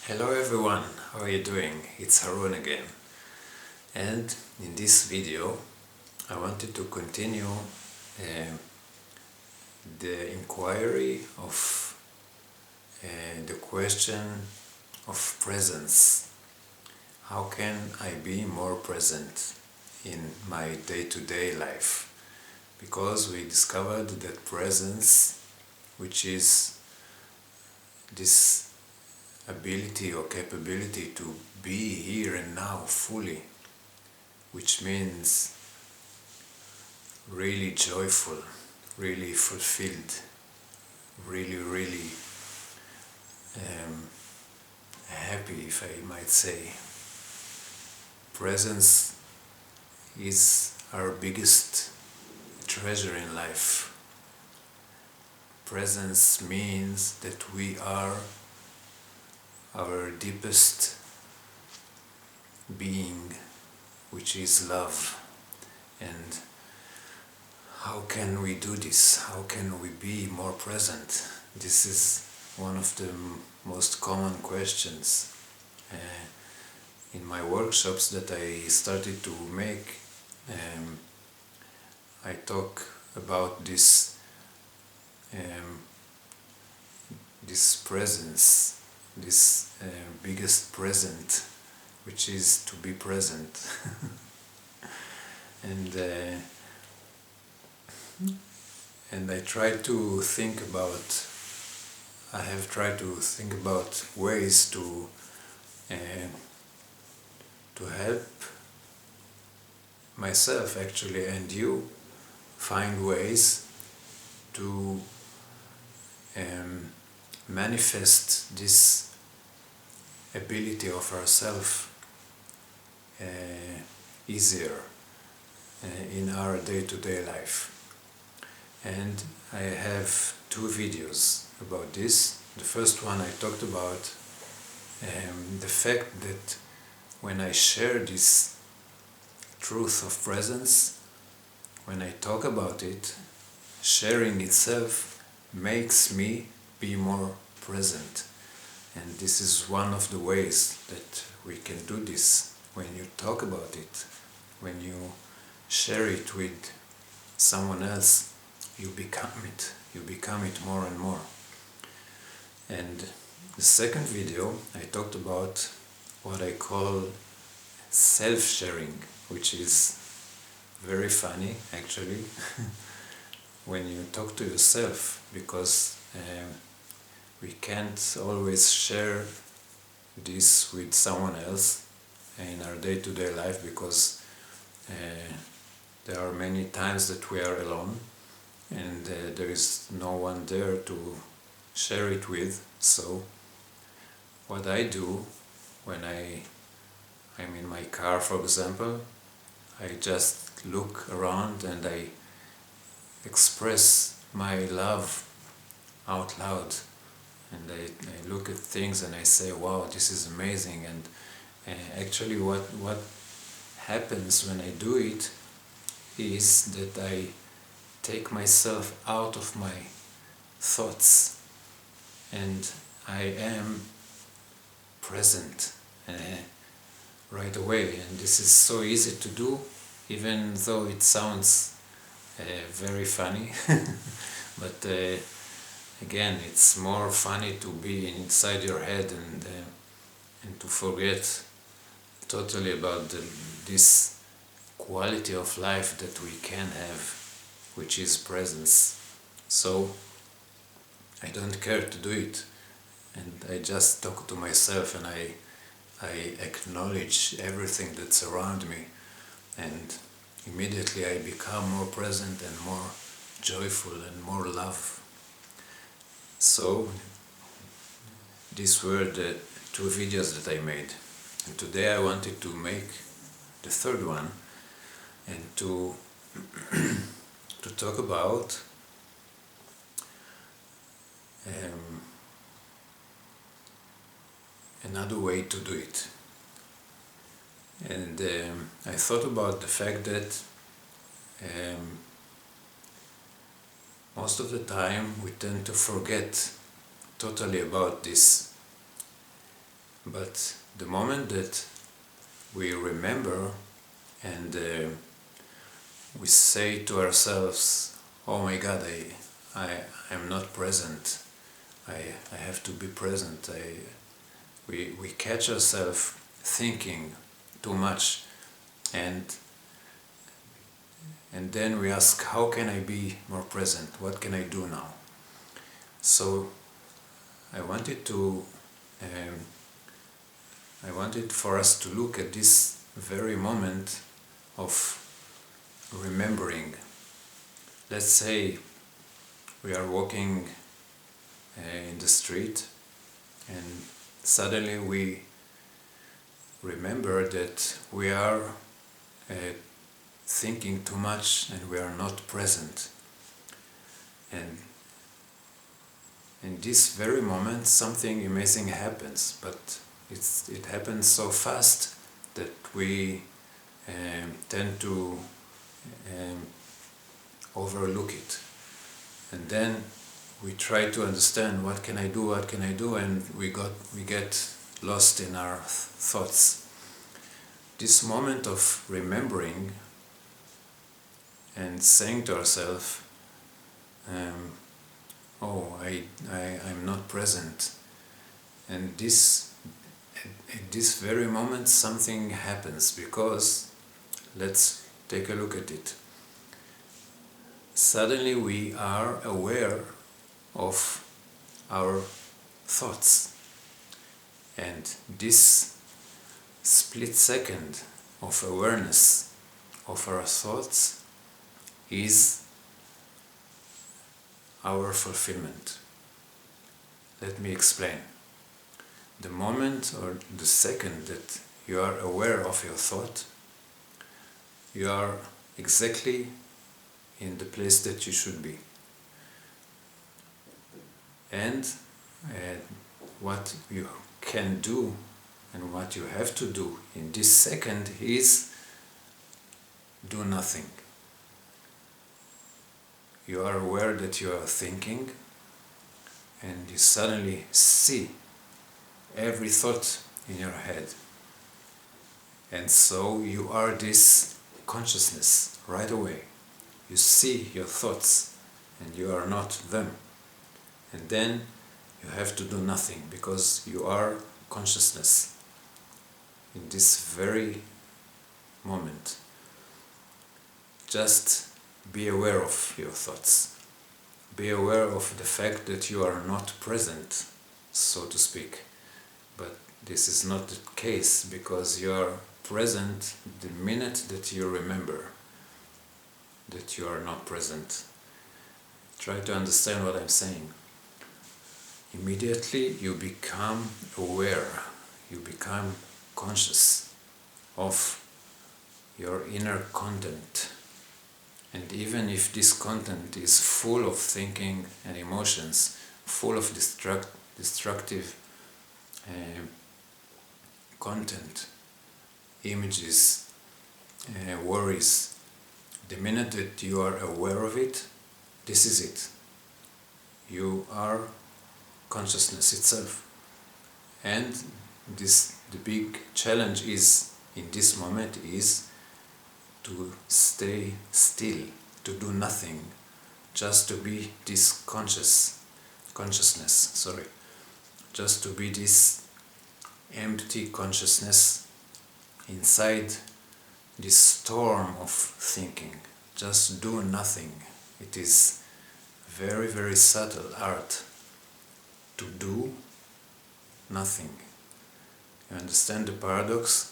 Hello everyone, how are you doing? It's Harun again. And in this video I wanted to continue the inquiry of the question of presence. How can I be more present in my day-to-day life? Because we discovered that presence, which is this ability or capability to be here and now fully, which means really joyful, really fulfilled, really happy, if I might say. Presence is our biggest treasure in life. Presence means that we are our deepest being, which is love. And how can we do this? How can we be more present? This is one of the most common questions in my workshops that I started to make. I talk about this presence, this biggest present, which is to be present. And I have tried to think about ways to help myself actually and you find ways to manifest this ability of ourself easier in our day-to-day life. And I have two videos about this. The first one I talked about the fact that when I share this truth of presence, when I talk about it, sharing itself makes me be more present. And this is one of the ways that we can do this. When you talk about it, when you share it with someone else, you become it more and more. And the second video I talked about what I call self-sharing, which is very funny actually when you talk to yourself, because we can't always share this with someone else in our day-to-day life, because there are many times that we are alone and there is no one there to share it with. So what I do when I'm in my car, for example, I just look around and I express my love out loud, and I look at things and I say, wow, this is amazing. And actually what happens when I do it is that I take myself out of my thoughts and I am present right away. And this is so easy to do, even though it sounds very funny. But again, it's more funny to be inside your head and to forget totally about this quality of life that we can have, which is presence. So I don't care to do it, and I just talk to myself and I acknowledge everything that's around me, and immediately I become more present and more joyful and more love. So these were the two videos that I made, and today I wanted to make the third one and to talk about another way to do it. And I thought about the fact that most of the time we tend to forget totally about this But the moment that we remember and we say to ourselves, oh my God, I'm not present, I have to be present, we catch ourselves thinking too much, and then we ask, how can I be more present? What can I do now? So I wanted for us to look at this very moment of remembering. Let's say we are walking in the street and suddenly we remember that we are thinking too much and we are not present. And in this very moment something amazing happens, but it happens so fast that we tend to overlook it. And then we try to understand what can I do, and we get lost in our thoughts. This moment of remembering and saying to ourselves, I'm not present, and at this very moment something happens, because let's take a look at it. Suddenly we are aware of our thoughts, and this split second of awareness of our thoughts is our fulfillment. Let me explain. The moment or the second that you are aware of your thought, you are exactly in the place that you should be. And what you can do and what you have to do in this second is do nothing. You are aware that you are thinking, and you suddenly see every thought in your head. And so you are this consciousness right away. You see your thoughts and you are not them. And then you have to do nothing, because you are consciousness in this very moment. Just be aware of your thoughts. Be aware of the fact that you are not present, so to speak. But this is not the case, because you are present the minute that you remember that you are not present. Try to understand what I'm saying. Immediately you become aware, you become conscious of your inner content. And even if this content is full of thinking and emotions, full of destructive content, images, worries, the minute that you are aware of it, this is it. You are consciousness itself. And the big challenge is, in this moment, is to stay still, to do nothing, just to be this consciousness, just to be this empty consciousness inside this storm of thinking. Just do nothing. It is very, very subtle art to do nothing. You understand the paradox?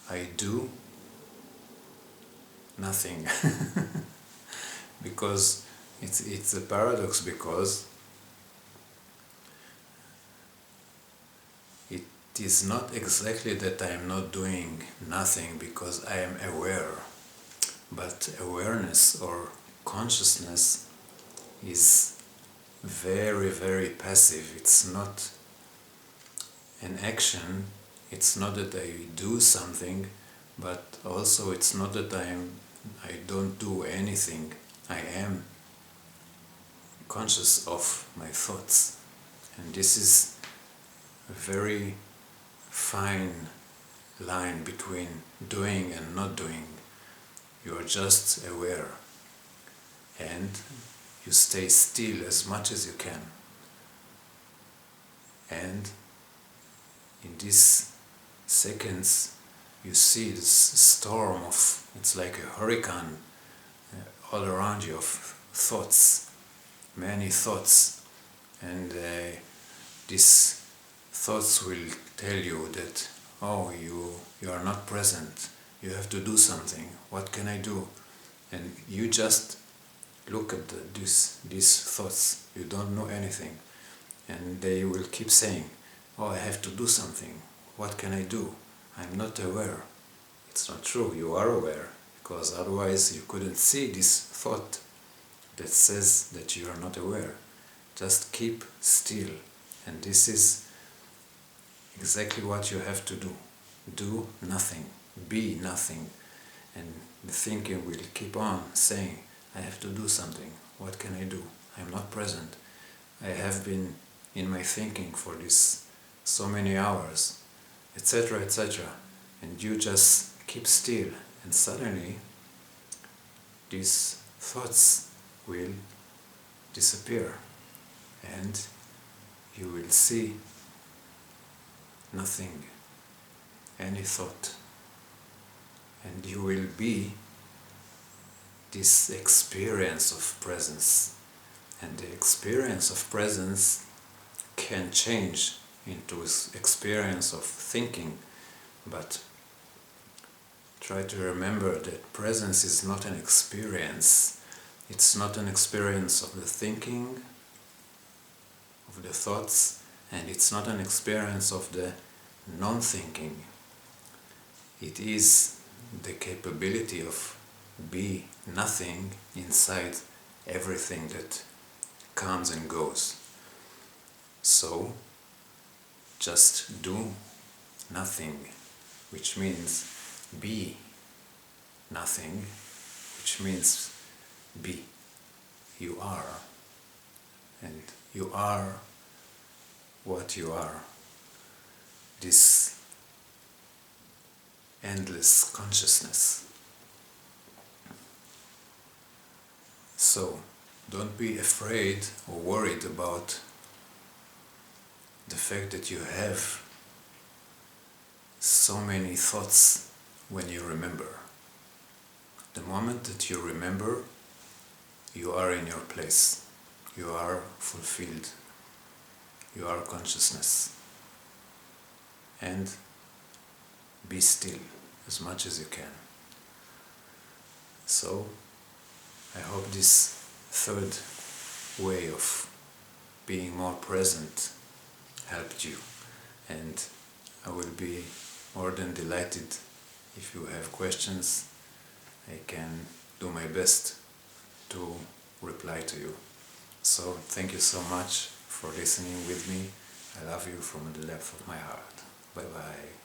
I do nothing. Because it's a paradox, because it is not exactly that I am not doing nothing because I am aware, but awareness or consciousness is very, very passive. It's not an action. It's not that I do something, but also it's not that I don't do anything. I am conscious of my thoughts, and this is a very fine line between doing and not doing. You are just aware, and you stay still as much as you can. And in these seconds you see this storm of, it's like a hurricane all around you, of thoughts, many thoughts, and these thoughts will tell you that, oh, you are not present, you have to do something, what can I do? And you just look at these thoughts, you don't know anything, and they will keep saying, oh, I have to do something, what can I do? I'm not aware. It's not true, you are aware, because otherwise you couldn't see this thought that says that you are not aware. Just keep still, and this is exactly what you have to do. Do nothing, be nothing, and the thinking will keep on saying, I have to do something, what can I do? I'm not present. I have been in my thinking for this so many hours, etc., etc. And you just keep still, and suddenly these thoughts will disappear, and you will see nothing, any thought, and you will be this experience of presence. And the experience of presence can change into experience of thinking, but try to remember that presence is not an experience. It's not an experience of the thinking, of the thoughts, and it's not an experience of the non-thinking. It is the capability of be nothing inside everything that comes and goes. So just do nothing, which means be nothing, which means be. You are, and you are what you are. This endless consciousness. So don't be afraid or worried about the fact that you have so many thoughts when you remember. The moment that you remember, you are in your place. You are fulfilled. You are consciousness. And be still as much as you can. So, I hope this third way of being more present helped you, and I will be more than delighted if you have questions. I can do my best to reply to you. So thank you so much for listening with me. I love you from the depth of my heart. Bye bye.